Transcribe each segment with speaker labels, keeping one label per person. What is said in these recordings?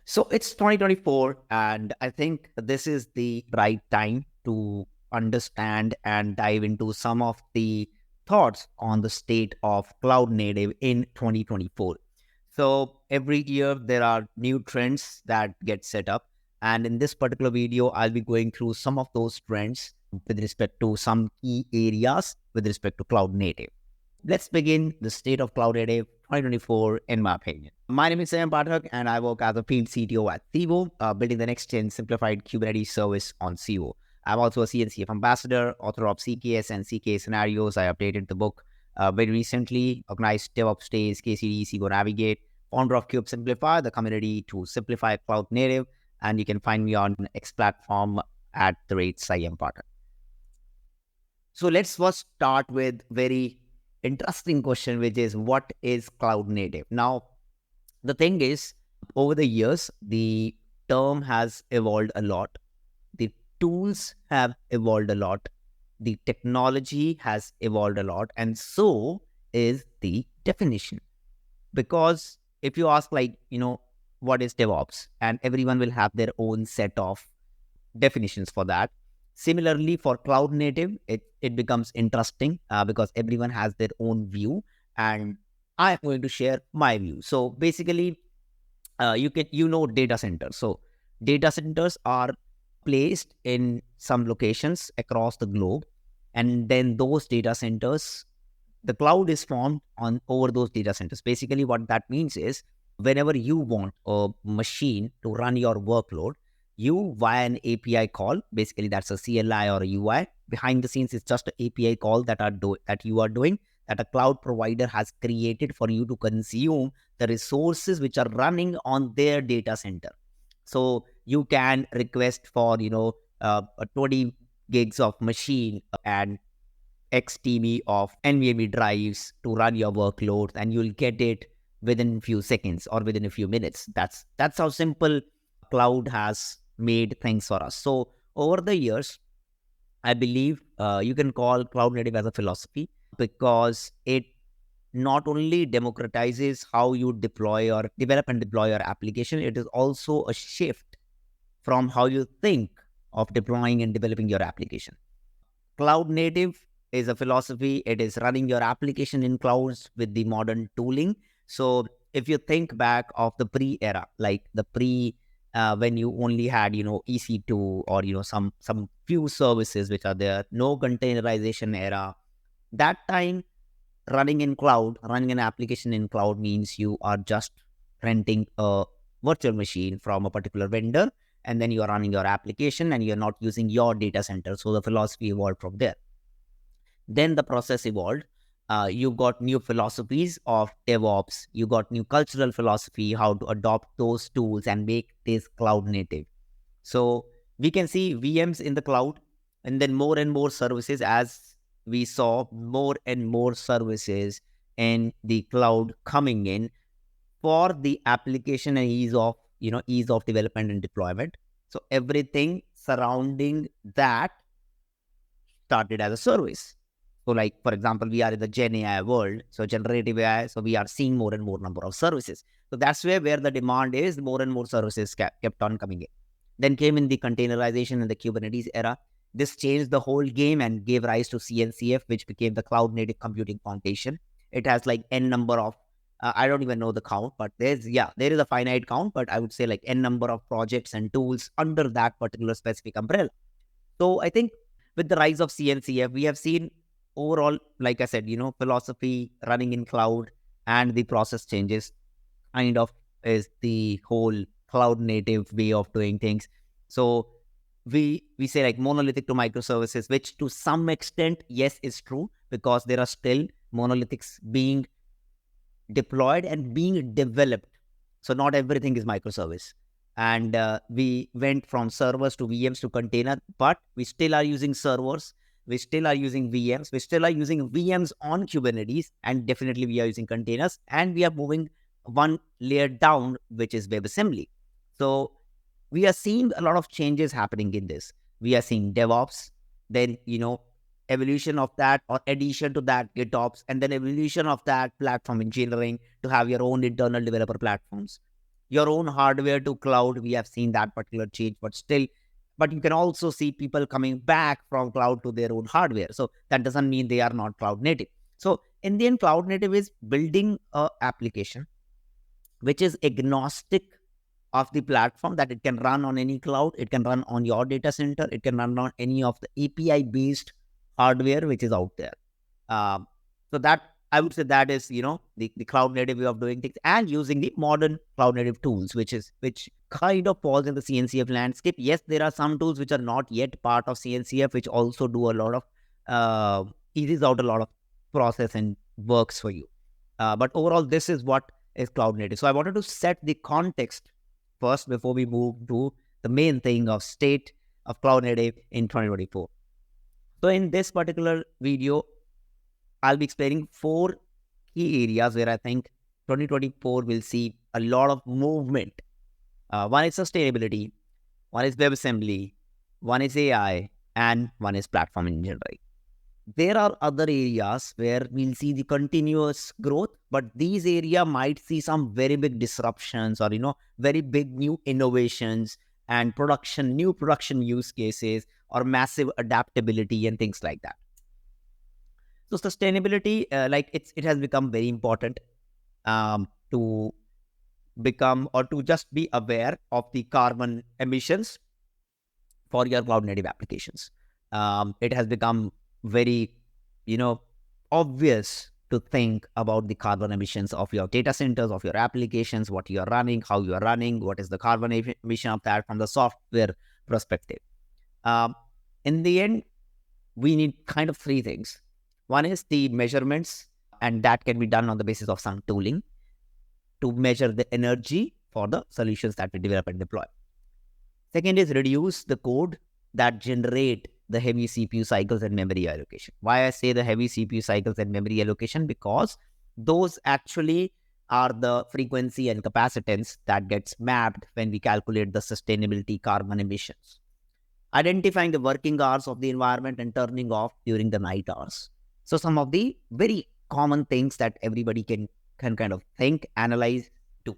Speaker 1: So it's 2024, and I think this is the right time to understand and dive into some of the thoughts on the state of cloud native in 2024. So every year there are new trends that get set up. And in this particular video, I'll be going through some of those trends with respect to some key areas with respect to cloud native. Let's begin the state of cloud native 2024, in my opinion. My name is Sam Pathak, and I work as a field CTO at Civo, building the next-gen simplified Kubernetes service on Civo. I'm also a CNCF ambassador, author of CKS and CKS scenarios. I updated the book very recently, organized DevOps Days, KCD, Civo Navigate, founder of Cube Simplify, the community to simplify cloud native, and you can find me on X platform at the rate Sam Pathak. So let's first start with very interesting question, which is what is cloud native? Now, the thing is, over the years, the term has evolved a lot. The tools have evolved a lot. The technology has evolved a lot. And so is the definition. Because if you ask, what is DevOps? And everyone will have their own set of definitions for that. Similarly, for cloud native, it becomes interesting because everyone has their own view, and I'm going to share my view. So basically, data centers. So data centers are placed in some locations across the globe, and then those data centers, the cloud is formed on over those data centers. Basically, what that means is whenever you want a machine to run your workload, you via an API call, basically that's a CLI or a UI. Behind the scenes, it's just an API call that you are doing, that a cloud provider has created for you to consume the resources which are running on their data center. So you can request for, a 20 gigs of machine and X TB of NVMe drives to run your workload, and you'll get it within a few seconds or within a few minutes. That's how simple cloud has made things for us. So over the years, I believe you can call cloud native as a philosophy, because it not only democratizes how you deploy or develop and deploy your application, it is also a shift from how you think of deploying and developing your application. Cloud native is a philosophy. It is running your application in clouds with the modern tooling. So if you think back of the pre-era, like the when you only had, EC2 or, some few services which are there, no containerization era, that time running an application in cloud means you are just renting a virtual machine from a particular vendor, and then you are running your application and you're not using your data center. So the philosophy evolved from there. Then the process evolved. You got new philosophies of DevOps. You got new cultural philosophy, how to adopt those tools and make this cloud native. So we can see VMs in the cloud, and then more and more services, as we saw more and more services in the cloud coming in for the application and ease of development and deployment. So everything surrounding that started as a service. So like, for example, we are in the Gen AI world, so generative AI, so we are seeing more and more number of services. So that's where the demand is, more and more services kept on coming in. Then came in the containerization and the Kubernetes era. This changed the whole game and gave rise to CNCF, which became the Cloud Native Computing Foundation. It has like N number of, I don't even know the count, but there is a finite count, but I would say like N number of projects and tools under that particular specific umbrella. So I think with the rise of CNCF, we have seen overall, like I said, philosophy running in cloud and the process changes kind of is the whole cloud native way of doing things. So we say like monolithic to microservices, which to some extent, yes, is true, because there are still monolithics being deployed and being developed. So not everything is microservice. And we went from servers to VMs to container, but we still are using servers. We still are using VMs. We still are using VMs on Kubernetes, and definitely we are using containers, and we are moving one layer down, which is WebAssembly. So we are seeing a lot of changes happening in this. We are seeing DevOps, then, evolution of that, or addition to that, GitOps, and then evolution of that platform engineering to have your own internal developer platforms. your own hardware to cloud. We have seen that particular change, but you can also see people coming back from cloud to their own hardware. So that doesn't mean they are not cloud native. So in the end, cloud native is building a application which is agnostic of the platform, that it can run on any cloud, it can run on your data center, it can run on any of the API based hardware which is out there. So that, I would say, that is, the cloud native way of doing things, and using the modern cloud native tools, which kind of falls in the CNCF landscape. Yes, there are some tools which are not yet part of CNCF, which also do a lot of eases out a lot of process and works for you. But overall, this is what is cloud native. So I wanted to set the context first before we move to the main thing of state of cloud native in 2024. So in this particular video, I'll be explaining 4 key areas where I think 2024 will see a lot of movement. One is sustainability, one is WebAssembly, one is AI, and one is platform engineering. There are other areas where we'll see the continuous growth, but these areas might see some very big disruptions, or very big new innovations and new production use cases, or massive adaptability and things like that. So sustainability, it has become very important to become, or to just be aware of the carbon emissions for your cloud native applications. It has become very, obvious to think about the carbon emissions of your data centers, of your applications, what you are running, how you are running, what is the carbon emission of that from the software perspective. In the end, we need kind of 3 things. One is the measurements, and that can be done on the basis of some tooling to measure the energy for the solutions that we develop and deploy. Second is reduce the code that generate the heavy CPU cycles and memory allocation. Why I say the heavy CPU cycles and memory allocation? Because those actually are the frequency and capacitance that gets mapped when we calculate the sustainability carbon emissions. Identifying the working hours of the environment and turning off during the night hours. So some of the very common things that everybody can kind of think, analyze, do.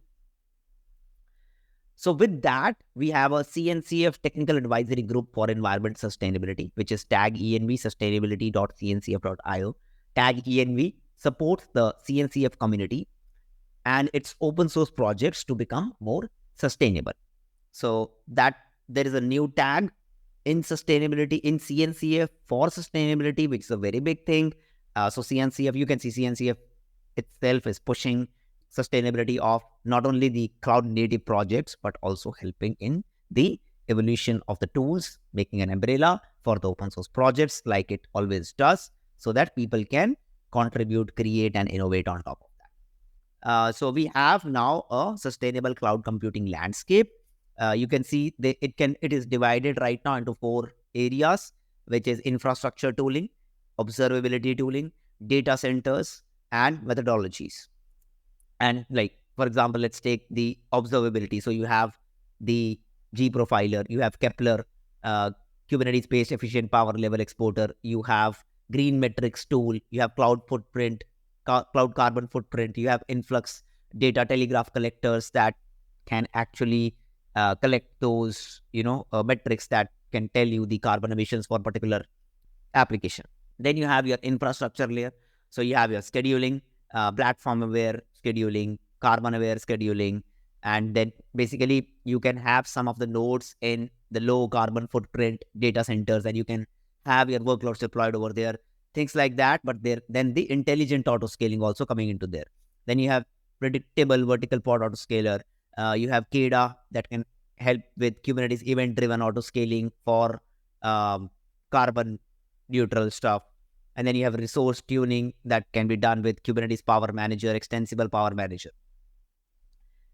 Speaker 1: So with that, we have a CNCF Technical Advisory Group for Environment Sustainability, which is tag ENV sustainability.cncf.io. Tag ENV supports the CNCF community and its open source projects to become more sustainable. So that there is a new tag in sustainability in CNCF for sustainability, which is a very big thing. So CNCF, you can see CNCF itself is pushing sustainability of not only the cloud native projects, but also helping in the evolution of the tools, making an umbrella for the open source projects like it always does, so that people can contribute, create, and innovate on top of that. So we have now a sustainable cloud computing landscape. You can see it is divided right now into 4 areas, which is infrastructure tooling, observability tooling, data centers, and methodologies. And for example, let's take the observability. So you have the G-profiler, you have Kepler, Kubernetes-based efficient power level exporter, you have green metrics tool, you have cloud footprint, cloud carbon footprint, you have influx data telegraph collectors that can actually collect those, metrics that can tell you the carbon emissions for a particular application. Then you have your infrastructure layer. So you have your scheduling, platform-aware scheduling, carbon-aware scheduling, and then basically you can have some of the nodes in the low carbon footprint data centers, and you can have your workloads deployed over there, things like that. But then the intelligent auto-scaling also coming into there. Then you have predictable vertical pod autoscaler. You have KEDA that can help with Kubernetes event-driven auto-scaling for carbon neutral stuff. And then you have resource tuning that can be done with Kubernetes Power Manager, Extensible Power Manager.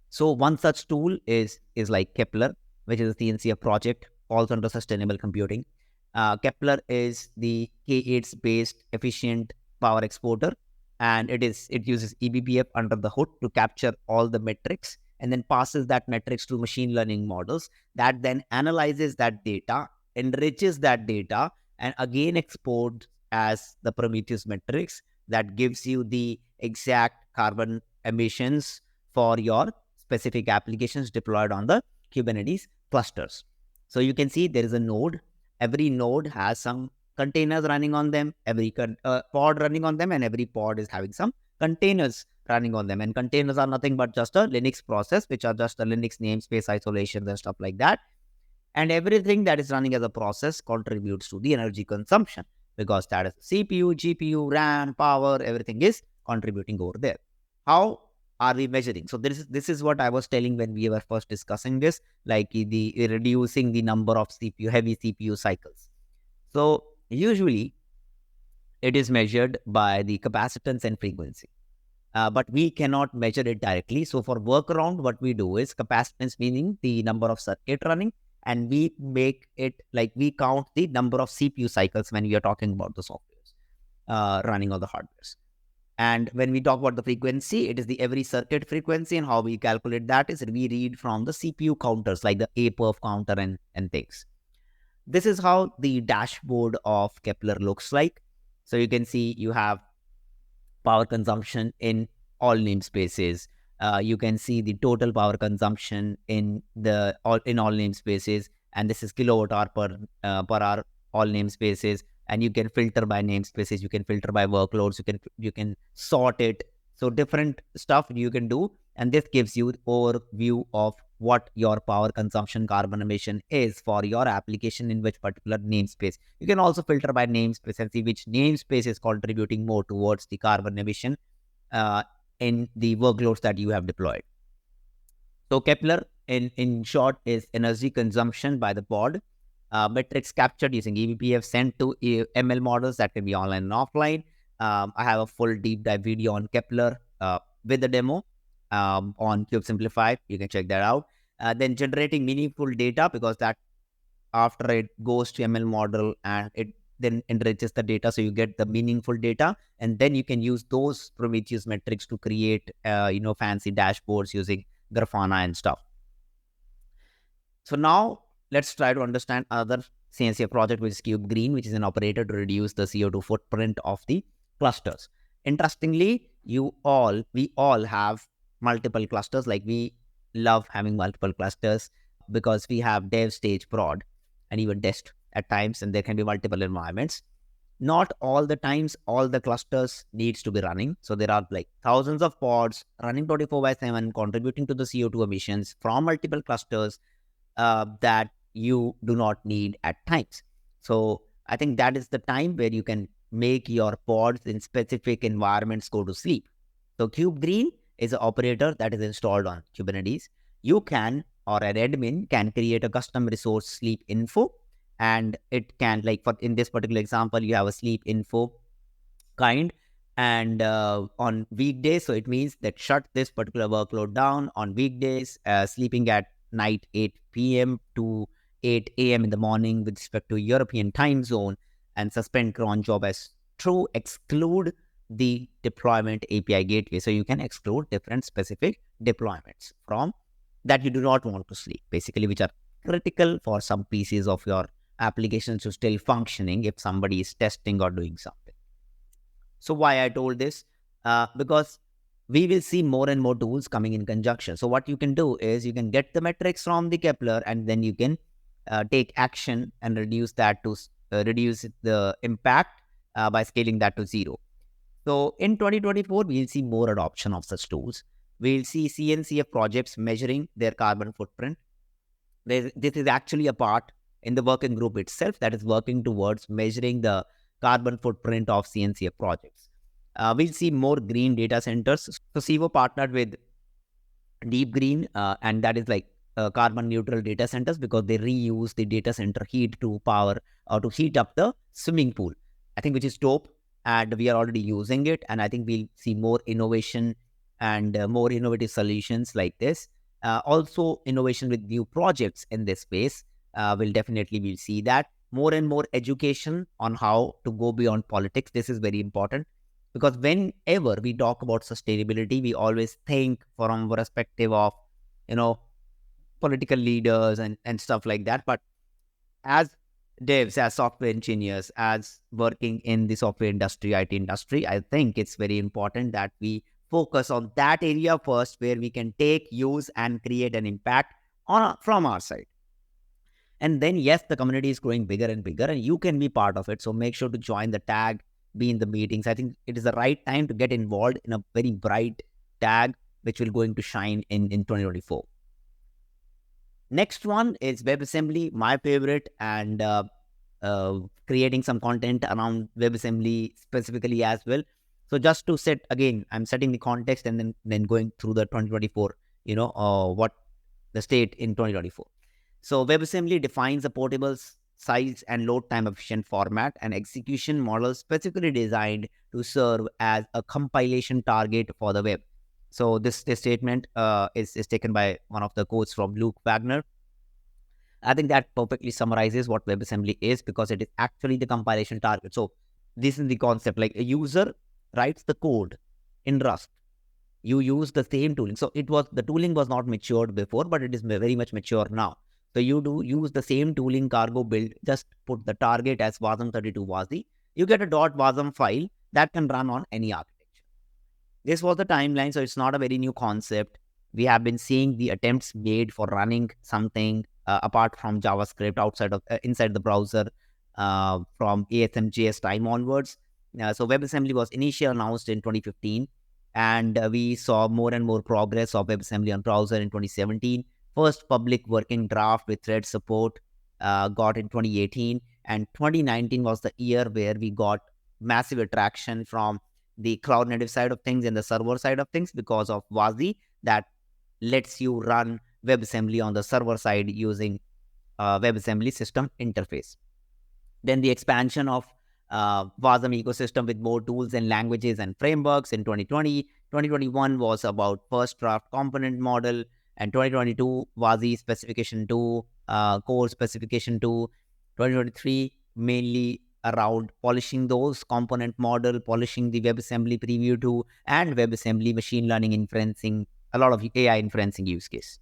Speaker 1: So one such tool is like Kepler, which is a CNCF project, falls under sustainable computing. Kepler is the K8 based efficient power exporter, and it uses eBPF under the hood to capture all the metrics and then passes that metrics to machine learning models that then analyzes that data, enriches that data, and again exports as the Prometheus metrics that gives you the exact carbon emissions for your specific applications deployed on the Kubernetes clusters. So you can see there is a node. Every node has some containers running on them, every pod running on them, and every pod is having some containers running on them. And containers are nothing but just a Linux process, which are just a Linux namespace isolations and stuff like that. And everything that is running as a process contributes to the energy consumption, because that is CPU, GPU, RAM, power, everything is contributing over there. How are we measuring? So this is what I was telling when we were first discussing this, like the reducing the number of heavy CPU cycles. So usually it is measured by the capacitance and frequency. But we cannot measure it directly. So for workaround, what we do is capacitance, meaning the number of circuit running, and we make it like we count the number of CPU cycles when we are talking about the softwares running on the hardwares. And when we talk about the frequency, it is the every circuit frequency, and how we calculate that is we read from the CPU counters like the APERF counter and things. This is how the dashboard of Kepler looks like. So you can see you have power consumption in all namespaces. You can see the total power consumption in all namespaces, and this is kilowatt hour per hour all namespaces. And you can filter by namespaces, you can filter by workloads, you can sort it. So different stuff you can do, and this gives you overview of what your power consumption carbon emission is for your application in which particular namespace. You can also filter by namespace and see which namespace is contributing more towards the carbon emission in the workloads that you have deployed. So Kepler, in short, is energy consumption by the pod. Metrics captured using eBPF sent to ML models that can be online and offline. I have a full deep dive video on Kepler with the demo on Cube Simplified. You can check that out. Then generating meaningful data, because that after it goes to ML model and it then enriches the data, so you get the meaningful data, and then you can use those Prometheus metrics to create fancy dashboards using Grafana and stuff. So now let's try to understand another CNCF project, which is kube-green, which is an operator to reduce the CO2 footprint of the clusters. Interestingly, we all have multiple clusters. Like we love having multiple clusters because we have dev, stage, prod, and even test at times, and there can be multiple environments. Not all the times all the clusters needs to be running. So there are like thousands of pods running 24/7, contributing to the CO2 emissions from multiple clusters that you do not need at times. So I think that is the time where you can make your pods in specific environments go to sleep. So kube-green is an operator that is installed on Kubernetes. You can, or an admin can, create a custom resource sleep info, and it can, like in this particular example, you have a sleep info kind, and on weekdays, so it means that shut this particular workload down on weekdays, sleeping at night 8 p.m. to 8 a.m. in the morning with respect to European time zone, and suspend cron job as true, exclude the deployment API gateway. So you can exclude different specific deployments from that you do not want to sleep, basically, which are critical for some pieces of your applications to still functioning if somebody is testing or doing something. So why I told this? Because we will see more and more tools coming in conjunction. So what you can do is you can get the metrics from the Kepler, and then you can take action and reduce the impact by scaling that to 0. So in 2024, we'll see more adoption of such tools. We'll see CNCF projects measuring their carbon footprint. This is actually a part in the working group itself that is working towards measuring the carbon footprint of CNCF projects. We'll see more green data centers. So CIVO partnered with Deep Green, and that is like carbon neutral data centers, because they reuse the data center heat to power or to heat up the swimming pool, I think, which is dope. And we are already using it. And I think we'll see more innovation and more innovative solutions like this. Also innovation with new projects in this space. We'll see that. More and more education on how to go beyond politics. This is very important, because whenever we talk about sustainability, we always think from a perspective of, political leaders and stuff like that. But as devs, as software engineers, as working in the software industry, IT industry, I think it's very important that we focus on that area first where we can take, use, and create an impact from our side. And then, yes, the community is growing bigger and bigger, and you can be part of it. So make sure to join the tag, be in the meetings. I think it is the right time to get involved in a very bright tag, which will going to shine in 2024. Next one is WebAssembly, my favorite, and creating some content around WebAssembly specifically as well. So just to set, again, I'm setting the context and then going through the 2024, what the state in 2024. So WebAssembly defines a portable size and load time efficient format and execution model specifically designed to serve as a compilation target for the web. So this statement is taken by one of the quotes from Luke Wagner. I think that perfectly summarizes what WebAssembly is, because it is actually the compilation target. So this is the concept, like a user writes the code in Rust. You use the same tooling. So the tooling was not matured before, but it is very much mature now. So you do use the same tooling cargo build, just put the target as Wasm32 WASI. You get a .wasm file that can run on any architecture. This was the timeline, so it's not a very new concept. We have been seeing the attempts made for running something apart from JavaScript inside the browser from ASM.js time onwards. So WebAssembly was initially announced in 2015, and we saw more and more progress of WebAssembly on browser in 2017. First public working draft with thread support got in 2018, and 2019 was the year where we got massive attraction from the cloud native side of things and the server side of things because of WASI that lets you run WebAssembly on the server side using WebAssembly system interface. Then the expansion of Wasm ecosystem with more tools and languages and frameworks in 2020. 2021 was about first draft component model, and 2022 WASI specification 2, core specification 2. 2023 mainly around polishing those component model, polishing the WebAssembly preview 2, and WebAssembly machine learning inferencing, a lot of AI inferencing use case.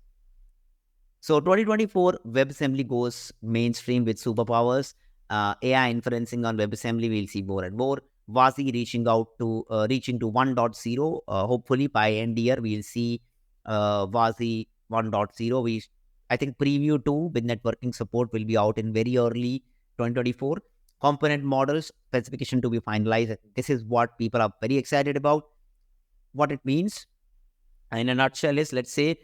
Speaker 1: So 2024 WebAssembly goes mainstream with superpowers. AI inferencing on WebAssembly, we'll see more and more. WASI reaching to 1.0. Hopefully by end year, we'll see WASI 1.0. I think preview 2 with networking support will be out in very early 2024. Component models, specification to be finalized. This is what people are very excited about. What it means in a nutshell is, let's say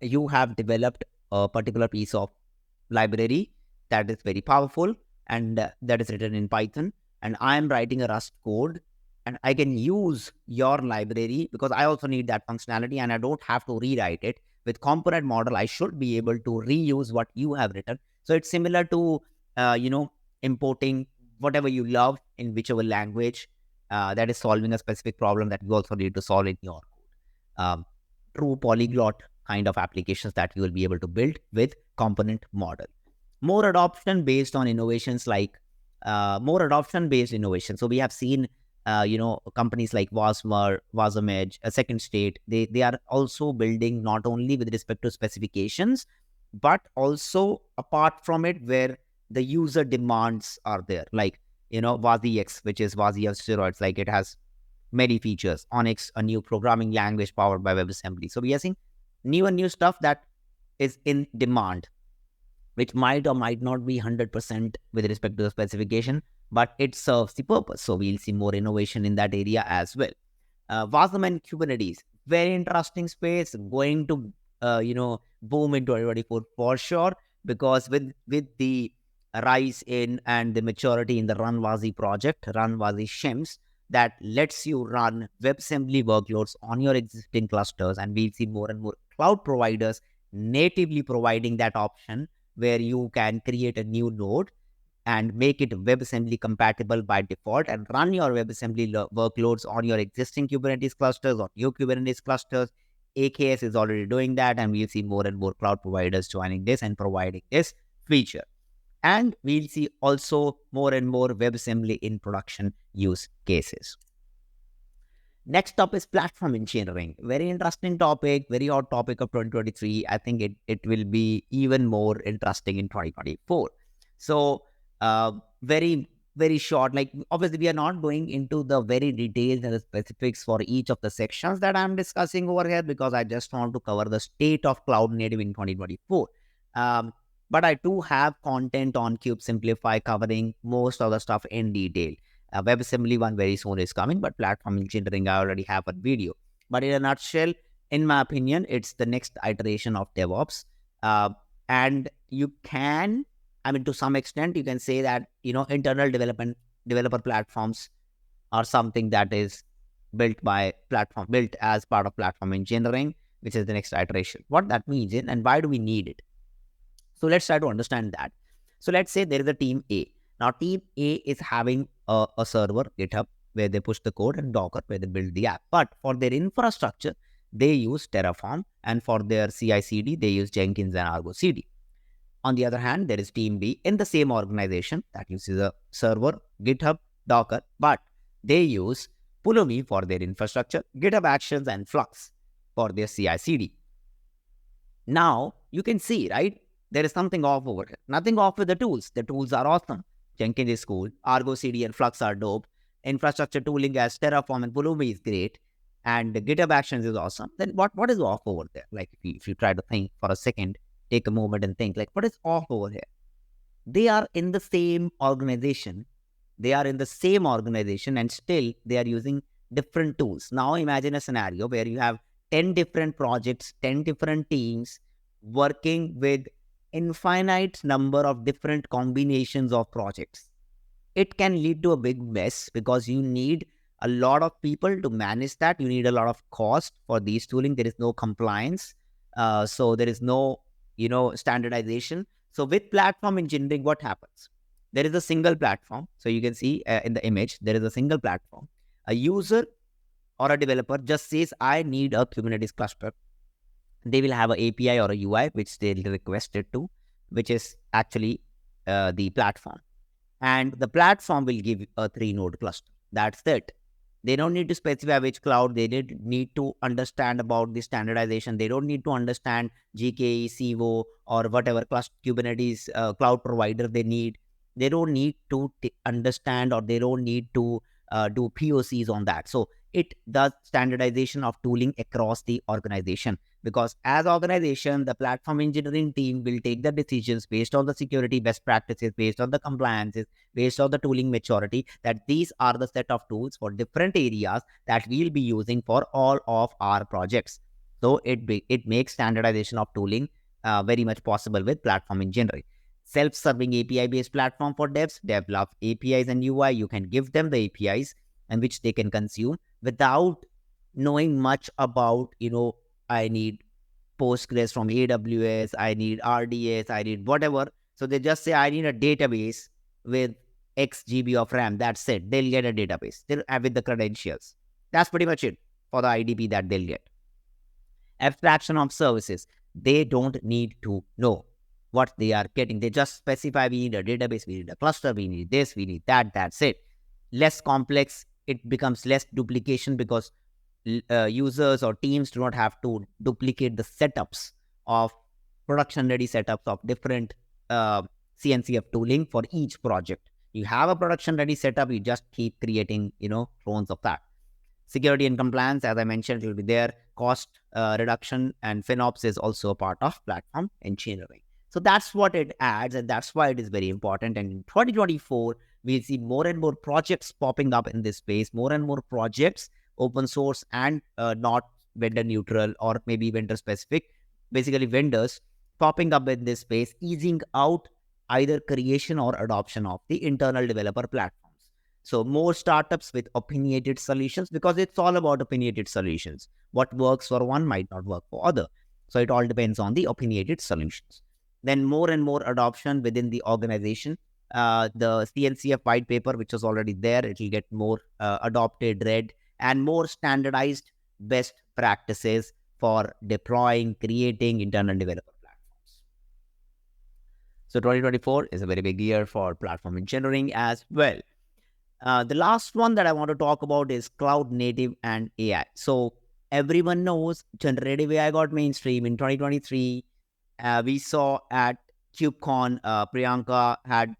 Speaker 1: you have developed a particular piece of library that is very powerful and that is written in Python, and I am writing a Rust code, and I can use your library because I also need that functionality and I don't have to rewrite it. With component model, I should be able to reuse what you have written. So it's similar to, importing whatever you love in whichever language that is solving a specific problem that you also need to solve in your code. True polyglot kind of applications that you will be able to build with component model. More adoption based innovation. So we have seen, companies like Wasm, Wasm Edge, Second State, they are also building not only with respect to specifications, but also apart from it where the user demands are there. Like, WASIX, which is WASI on steroids, like it has many features. Onyx, a new programming language powered by WebAssembly. So we are seeing new stuff that is in demand, which might or might not be 100% with respect to the specification, but it serves the purpose. So we'll see more innovation in that area as well. Wasm and Kubernetes, very interesting space, going to boom in 2024 for sure, because with the rise in and the maturity in the Run WASI project, Run WASI shims, that lets you run WebAssembly workloads on your existing clusters, and we'll see more and more cloud providers natively providing that option where you can create a new node and make it WebAssembly compatible by default and run your WebAssembly workloads on your existing Kubernetes clusters or new Kubernetes clusters. AKS is already doing that, and we'll see more and more cloud providers joining this and providing this feature. And we'll see also more and more WebAssembly in production use cases. Next up is platform engineering. Very interesting topic, very hot topic of 2023. I think it will be even more interesting in 2024. So very very short, like obviously we are not going into the very details and the specifics for each of the sections that I'm discussing over here, because I just want to cover the state of cloud native in 2024. But I do have content on Cube Simplify covering most of the stuff in detail. WebAssembly one very soon is coming, but platform engineering, I already have a video. But in a nutshell, in my opinion, it's the next iteration of DevOps. And you can, I mean, to some extent, you can say that, internal developer platforms are something that is built as part of platform engineering, which is the next iteration. What that means is, and why do we need it? So let's try to understand that. So let's say there is a team A. Now team A is having a server, GitHub, where they push the code, and Docker, where they build the app. But for their infrastructure, they use Terraform, and for their CI/CD, they use Jenkins and Argo CD. On the other hand, there is team B in the same organization that uses a server, GitHub, Docker, but they use Pulumi for their infrastructure, GitHub Actions, and Flux for their CI/CD. Now you can see, right? There is something off over here. Nothing off with the tools. The tools are awesome. Jenkins is cool. Argo CD and Flux are dope. Infrastructure tooling as Terraform and Pulumi is great. And the GitHub Actions is awesome. Then what is off over there? Like if you try to think for a second, take a moment and think, like, what is off over here? They are in the same organization. And still they are using different tools. Now imagine a scenario where you have 10 different projects, 10 different teams working with infinite number of different combinations of projects. It can lead to a big mess because you need a lot of people to manage that. You need a lot of cost for these tooling. There is no compliance. So there is no, standardization. So with platform engineering, what happens? There is a single platform. So you can see in the image, there is a single platform. A user or a developer just says, I need a Kubernetes cluster. They will have an API or a UI, which they'll request it to, which is actually the platform. And the platform will give a 3-node cluster. That's it. They don't need to specify which cloud. They did need to understand about the standardization. They don't need to understand GKE, CVO, or whatever Kubernetes cloud provider they need. They don't need to understand, or they don't need to do POCs on that. So it does standardization of tooling across the organization, because as organization, the platform engineering team will take the decisions based on the security best practices, based on the compliances, based on the tooling maturity, that these are the set of tools for different areas that we'll be using for all of our projects. So it makes standardization of tooling very much possible with platform engineering. Self-serving API-based platform for devs. Dev love APIs and UI. You can give them the APIs and which they can consume without knowing much about, I need Postgres from AWS, I need RDS, I need whatever. So they just say, I need a database with X GB of RAM. That's it. They'll get a database. They'll have with the credentials. That's pretty much it for the IDP that they'll get. Abstraction of services. They don't need to know what they are getting. They just specify, we need a database, we need a cluster, we need this, we need that. That's it. Less complex. It becomes less duplication because users or teams do not have to duplicate the setups of production-ready setups of different CNCF tooling for each project. You have a production-ready setup, you just keep creating, clones of that. Security and compliance, as I mentioned, it will be there. Cost reduction and FinOps is also a part of platform engineering. So that's what it adds, and that's why it is very important. And in 2024, we'll see more and more projects popping up in this space, more and more projects, open source and not vendor neutral or maybe vendor specific, basically vendors popping up in this space, easing out either creation or adoption of the internal developer platforms. So more startups with opinionated solutions, because it's all about opinionated solutions. What works for one might not work for other. So it all depends on the opinionated solutions. Then more and more adoption within the organization. The CNCF white paper, which was already there, it will get more adopted, read, and more standardized best practices for deploying, creating internal developer platforms. So 2024 is a very big year for platform engineering as well. The last one that I want to talk about is cloud native and AI. So everyone knows generative AI got mainstream in 2023. We saw at KubeCon, Priyanka had,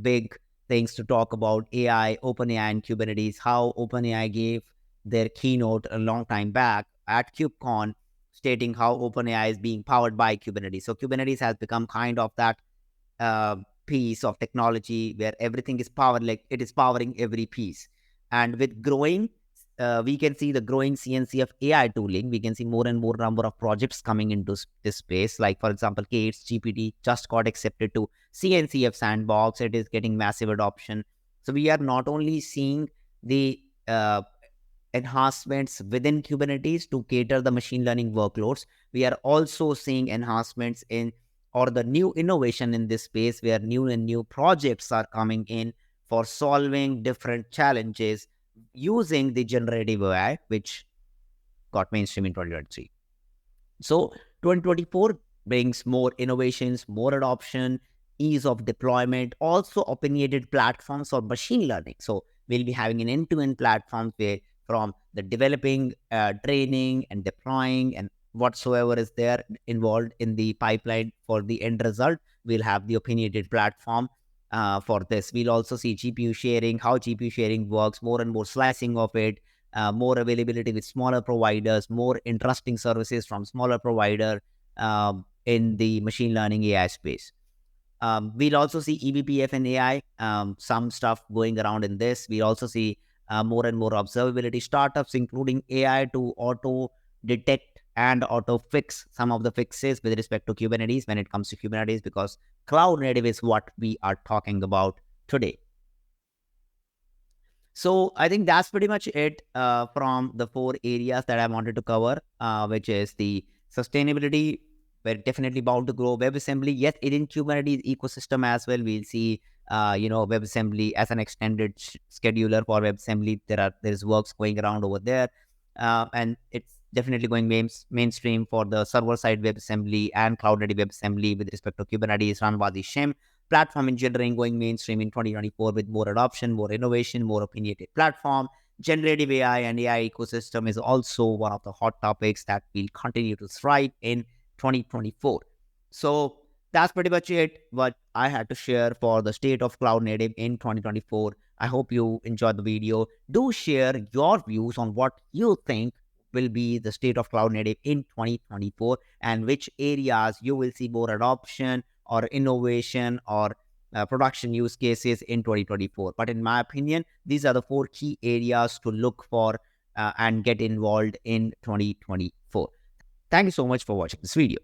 Speaker 1: big things to talk about AI, OpenAI, and Kubernetes. How OpenAI gave their keynote a long time back at KubeCon, stating how OpenAI is being powered by Kubernetes. So Kubernetes has become kind of that uh, piece of technology where everything is powered, like it is powering every piece. And with growing, we can see the growing CNC of AI tooling. We can see more and more number of projects coming into this space. Like for example, Kate's GPT just got accepted to CNCF sandbox. It is getting massive adoption. So we are not only seeing the enhancements within Kubernetes to cater the machine learning workloads, we are also seeing enhancements in or the new innovation in this space where new and new projects are coming in for solving different challenges using the generative AI, which got mainstream in 2023. So 2024 brings more innovations, more adoption, ease of deployment, also opinionated platforms for machine learning. So we'll be having an end-to-end platform where from the developing, training and deploying and whatsoever is there involved in the pipeline for the end result, we'll have the opinionated platform for this. We'll also see GPU sharing, how GPU sharing works, more and more slicing of it, more availability with smaller providers, more interesting services from smaller provider in the machine learning AI space. We'll also see eBPF and AI, some stuff going around in this. We also see more and more observability startups, including AI to auto detect and auto fix some of the fixes with respect to Kubernetes when it comes to Kubernetes, because cloud native is what we are talking about today. So I think that's pretty much it from the 4 areas that I wanted to cover, which is the sustainability. We're definitely bound to grow. WebAssembly, yes, it in Kubernetes ecosystem as well. We'll see, WebAssembly as an extended scheduler for WebAssembly. There's works going around over there, and it's definitely going mainstream for the server side WebAssembly and cloud native WebAssembly with respect to Kubernetes, run WASI platform engineering going mainstream in 2024 with more adoption, more innovation, more opinionated platform. Generative AI and AI ecosystem is also one of the hot topics that will continue to thrive in 2024. So that's pretty much it, what I had to share for the state of cloud native in 2024. I hope you enjoyed the video. Do share your views on what you think will be the state of cloud native in 2024 and which areas you will see more adoption or innovation or production use cases in 2024. But in my opinion, these are the 4 key areas to look for and get involved in 2024. Thank you so much for watching this video.